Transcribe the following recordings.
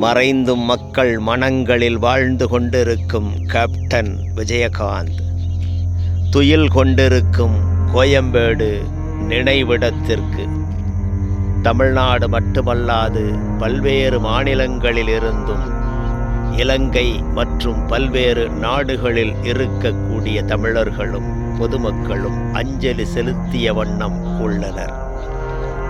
மறைந்தும் மக்கள் மனங்களில் வாழ்ந்து கொண்டிருக்கும் கேப்டன் விஜயகாந்த் துயில் கொண்டிருக்கும் கோயம்பேடு நினைவிடத்திற்கு தமிழ்நாடு மட்டுமல்லாது பல்வேறு மாநிலங்களிலிருந்தும் இலங்கை மற்றும் பல்வேறு நாடுகளில் இருக்கக்கூடிய தமிழர்களும் பொதுமக்களும் அஞ்சலி செலுத்திய வண்ணம் உள்ளனர்.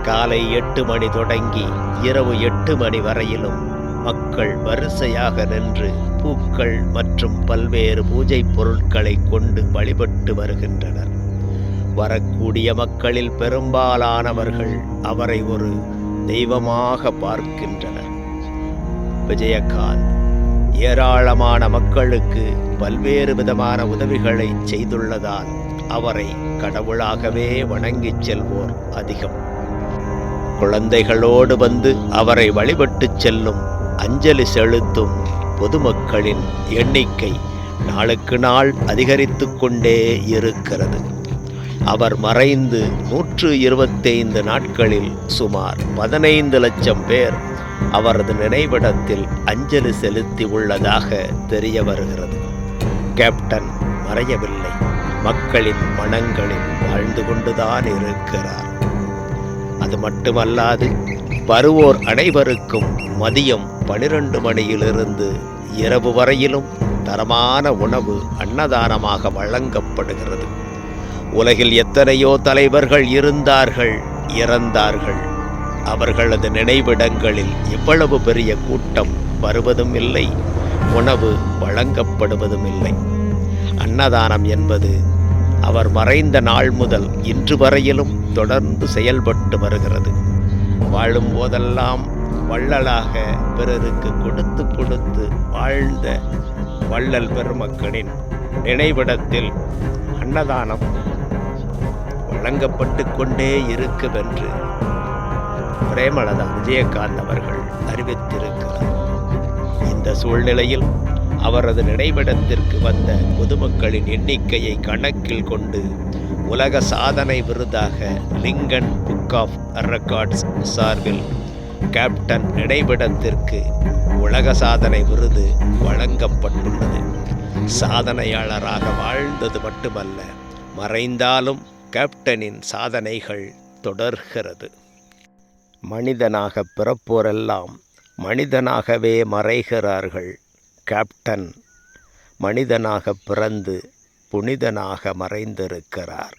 காலை 8 மணி தொடங்கி இரவு 8 மணி வரையிலும் மக்கள் வரிசையாக நின்று பூக்கள் மற்றும் பல்வேறு பூஜை பொருட்களை கொண்டு வழிபட்டு வருகின்றனர். வரக்கூடிய மக்களில் பெரும்பாலானவர்கள் அவரை ஒரு தெய்வமாக பார்க்கின்றனர். விஜயகாந்த் ஏராளமான மக்களுக்கு பல்வேறு விதமான உதவிகளை செய்துள்ளதால் அவரை கடவுளாகவே வணங்கிச் செல்வோர் அதிகம். குழந்தைகளோடு வந்து அவரை வழிபட்டு செல்லும் அஞ்சலி செலுத்தும் பொதுமக்களின் எண்ணிக்கை நாளுக்கு நாள் அதிகரித்து கொண்டே இருக்கிறது. அவர் மறைந்து 125 நாட்களில் சுமார் 15 லட்சம் பேர் அவரது நினைவிடத்தில் அஞ்சலி செலுத்தி உள்ளதாக தெரிய வருகிறது. கேப்டன் மறையவில்லை, மக்களின் மனங்களில் வாழ்ந்து கொண்டுதான் இருக்கிறார். அது மட்டுமல்லாது வருவோர் அனைவருக்கும் மதியம் 12 மணியிலிருந்து இரவு வரையிலும் தரமான உணவு அன்னதானமாக வழங்கப்படுகிறது. உலகில் எத்தனையோ தலைவர்கள் இருந்தார்கள், இறந்தார்கள். அவர்களது நினைவிடங்களில் இவ்வளவு பெரிய கூட்டம் வருவதும் இல்லை, உணவு வழங்கப்படுவதும் இல்லை. அன்னதானம் என்பது அவர் மறைந்த நாள் முதல் இன்று வரையிலும் தொடர்ந்து செயல்பட்டு வருகிறது. வாழும் போதெல்லாம் வள்ளலாக பிறருக்கு கொடுத்து கொடுத்து வாழ்ந்த வள்ளல் பெருமக்களின் நினைவிடத்தில் அன்னதானம் வழங்கப்பட்டு கொண்டே இருக்கும் என்று பிரேமலதா விஜயகாந்த் அவர்கள் அறிவித்திருக்கிறார். இந்த சூழ்நிலையில் அவரது நினைவிடத்திற்கு வந்த பொதுமக்களின் எண்ணிக்கையை கணக்கில் கொண்டு உலக சாதனை விருதாக லிங்கன் புக் ஆஃப் ரெக்கார்ட்ஸ் சார்பில் கேப்டன் நினைவிடத்திற்கு உலக சாதனை விருது வழங்கப்பட்டுள்ளது. சாதனையாளராக வாழ்ந்தது மட்டுமல்ல, மறைந்தாலும் கேப்டனின் சாதனைகள் தொடர்கிறது. மனிதனாக பிறப்போரெல்லாம் மனிதனாகவே மறைகிறார்கள். கேப்டன் மனிதனாக பிறந்து புனிதனாக மறைந்திருக்கிறார்.